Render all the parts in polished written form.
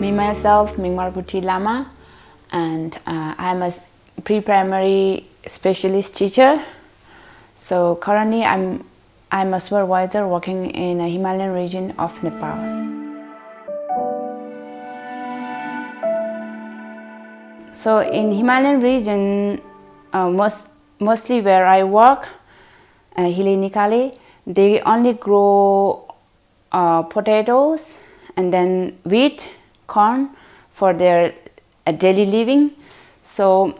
Me myself, Mingmarputi Lama, and I'm a pre-primary specialist teacher. So currently I'm a supervisor working in a Himalayan region of Nepal. So in Himalayan region, mostly where I work, Hile Nikale, they only grow potatoes and then wheat, corn for their daily living. So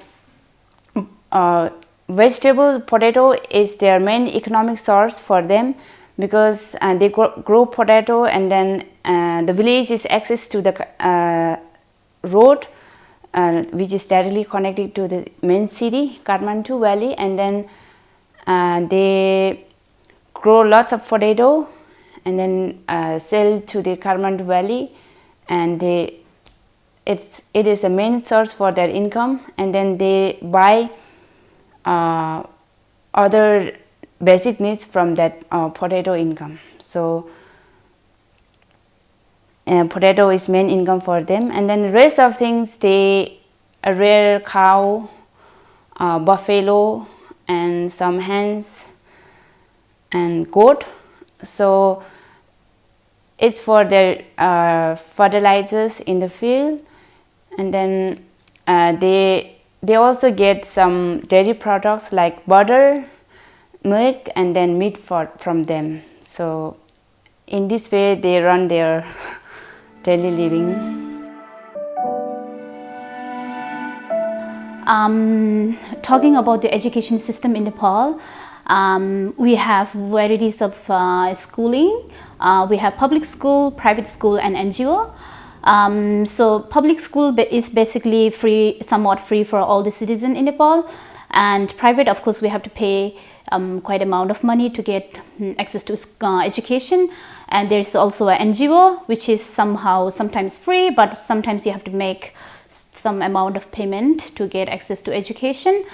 vegetable potato is their main economic source for them, because they grow potato, and then the village is access to the road which is directly connected to the main city, Kathmandu Valley, and then they grow lots of potato and then sell to the Kathmandu Valley, and it is a main source for their income, and then they buy other basic needs from that potato income. So potato is main income for them, and then the rest of things they rear cow, buffalo, and some hens and goat. So it's for their fertilizers in the field, and then they also get some dairy products like butter, milk, and then meat from them. So in this way they run their daily living. Talking about the education system in Nepal, we have varieties of schooling. We have public school, private school, and NGO. So public school is basically free, somewhat free for all the citizens in Nepal, and private, of course, we have to pay quite amount of money to get access to education. And there's also an NGO which is sometimes free, but sometimes you have to make some amount of payment to get access to education.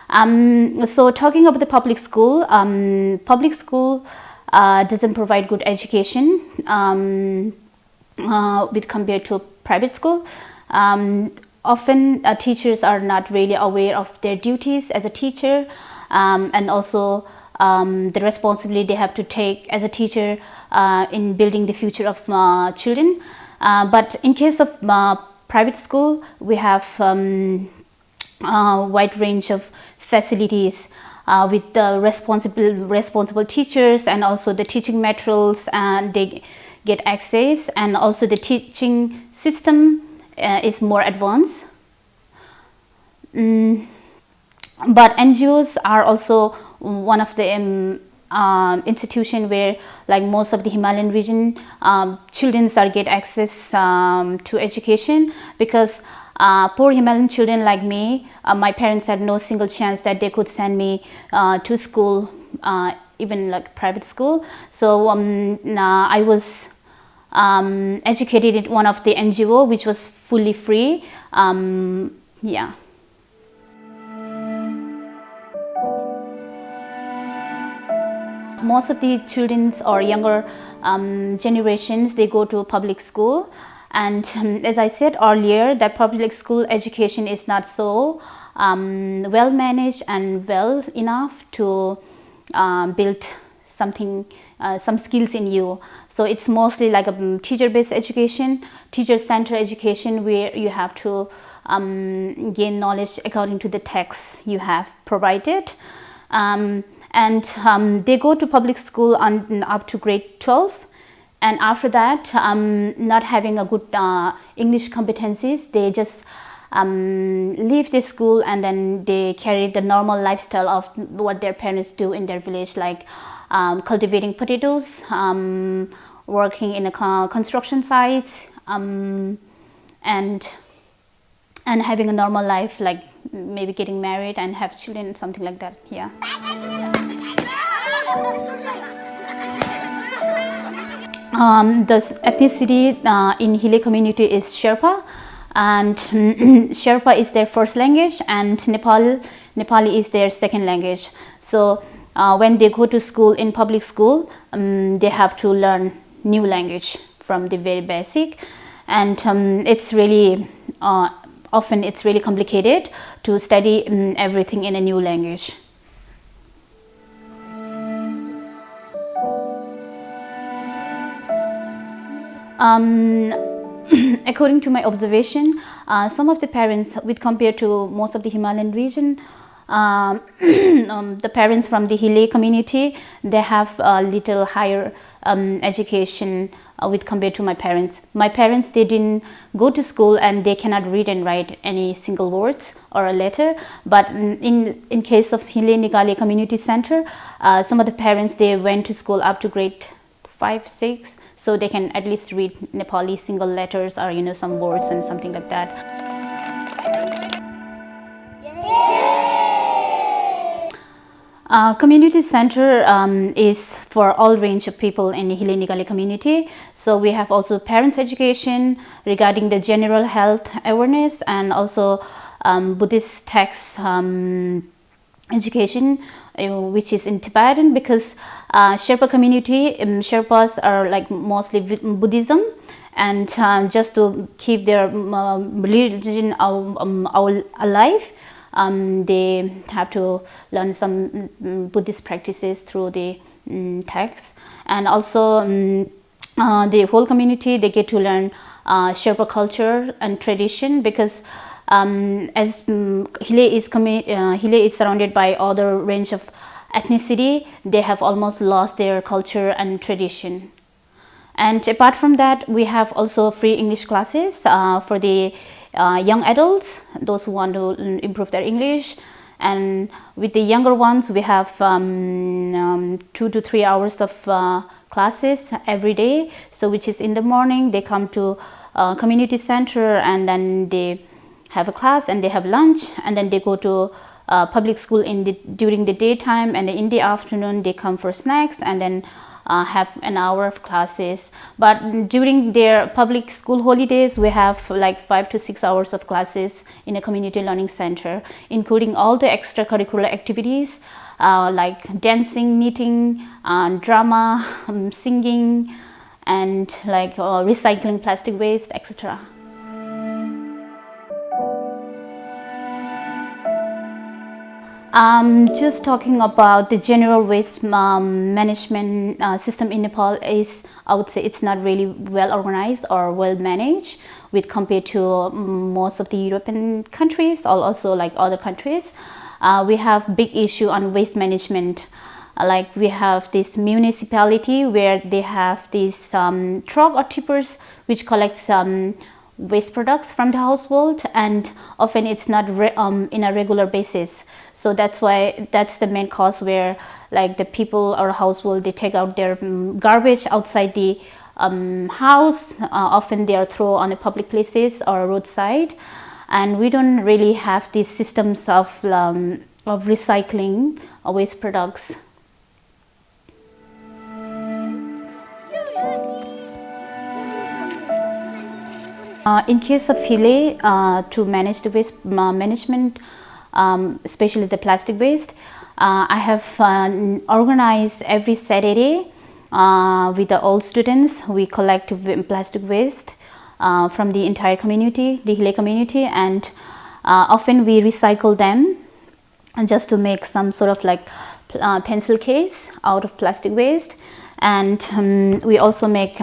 So talking about the public school doesn't provide good education with compared to private school. Often teachers are not really aware of their duties as a teacher, and also the responsibility they have to take as a teacher in building the future of children. But in case of private school, we have wide range of facilities with the responsible teachers, and also the teaching materials, and they get access, and also the teaching system is more advanced. But NGOs are also one of the institution where, like most of the Himalayan region, children get access to education, because poor Himalayan children like me, my parents had no single chance that they could send me to school, even like private school. So I was educated in one of the NGO which was fully free. Yeah. Most of the children or younger generations, they go to public school, and as I said earlier, that public school education is not so well managed and well enough to build something, some skills in you. So it's mostly like a teacher-based education, teacher-centered education, where you have to gain knowledge according to the texts you have provided. And they go to public school up to grade 12, and after that, not having a good English competencies, they just leave the school, and then they carry the normal lifestyle of what their parents do in their village, like cultivating potatoes, working in a construction site, and having a normal life, like maybe getting married and have children, something like that. Yeah. The ethnicity in Hile community is Sherpa, and Sherpa is their first language, and Nepali is their second language. So when they go to school, in public school, they have to learn new language from the very basic. and it's really often it's really complicated to study everything in a new language. According to my observation, some of the parents, with compared to most of the Himalayan region, the parents from the Hile community, they have a little higher education with compared to my parents. My parents, they didn't go to school and they cannot read and write any single words or a letter. But in case of Hile Nigali Community Center, some of the parents, they went to school up to grade 5, 6, so they can at least read Nepali single letters or some words and something like that. Community center is for all range of people in the Hile Nigali community. So we have also parents education regarding the general health awareness, and also Buddhist text education, which is in Tibetan, because Sherpa community, Sherpas are like mostly Buddhism, and just to keep their religion alive, they have to learn some Buddhist practices through the text. And also the whole community, they get to learn Sherpa culture and tradition, because as Hile is surrounded by other range of ethnicity, they have almost lost their culture and tradition. And apart from that, we have also free English classes for the young adults, those who want to improve their English. And with the younger ones, we have 2 to 3 hours of classes every day. So which is in the morning, they come to community center, and then they have a class and they have lunch, and then they go to public school during the daytime, and in the afternoon they come for snacks, and then have an hour of classes. But during their public school holidays, we have like 5 to 6 hours of classes in a community learning center, including all the extracurricular activities like dancing, knitting, drama, singing, and like recycling plastic waste, etc. Just talking about the general waste management system in Nepal is, I would say, it's not really well organized or well managed with compared to most of the European countries, or also like other countries. We have big issue on waste management. Like we have this municipality where they have these truck or tippers which collects waste products from the household, and often it's not in a regular basis. So that's why that's the main cause, where like the people or household, they take out their garbage outside the house. Often they are thrown on the public places or roadside, and we don't really have these systems of recycling waste products. In case of Hile, to manage the waste management, especially the plastic waste, I have organized every Saturday with the old students. We collect plastic waste from the entire community, the Hile community, and often we recycle them, and just to make some sort of like pencil case out of plastic waste. And we also make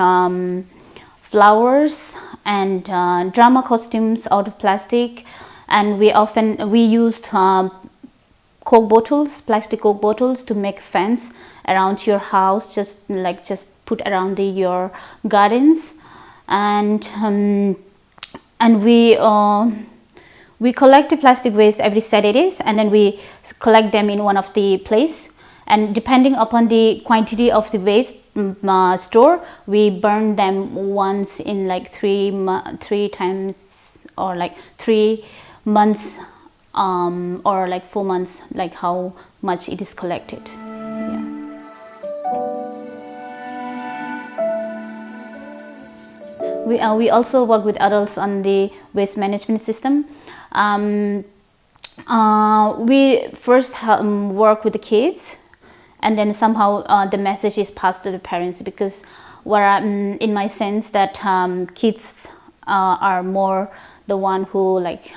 flowers and drama costumes out of plastic. And we used Coke bottles, plastic Coke bottles, to make fence around your house, just put around your gardens. And we collect the plastic waste every Saturdays, and then we collect them in one of the place. And depending upon the quantity of the waste store, we burn them once in like 3 times, or like 3 months, or like 4 months, like how much it is collected. Yeah. We also work with adults on the waste management system. We first work with the kids, and then somehow the message is passed to the parents, because in my sense that kids are more the one who like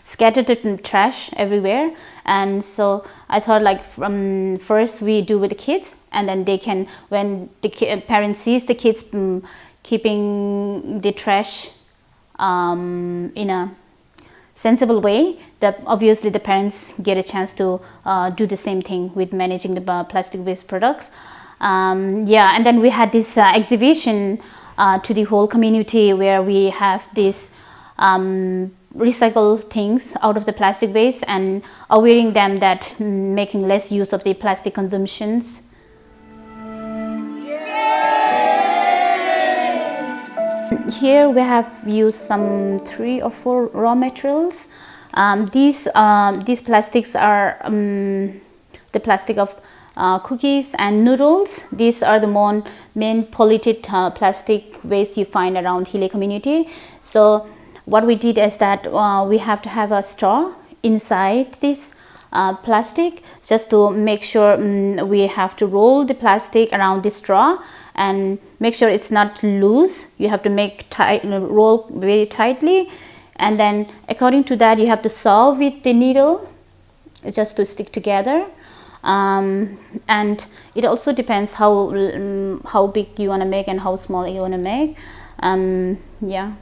scattered the trash everywhere. And so I thought like first we do with the kids, and then they can, when the parents sees the kids keeping the trash in a sensible way, that obviously the parents get a chance to do the same thing with managing the plastic waste products. Yeah, and then we had this exhibition to the whole community where we have this recycle things out of the plastic waste and awareing them that making less use of the plastic consumptions. Here we have used some 3 or 4 raw materials. These plastics are the plastic of cookies and noodles. These are the main polluted plastic waste you find around Hile community. So what we did is that we have to have a straw inside this plastic, just to make sure we have to roll the plastic around the straw and make sure it's not loose. You have to roll very tightly, and then according to that you have to sew with the needle just to stick together. And it also depends how big you want to make and how small you want to make. Yeah.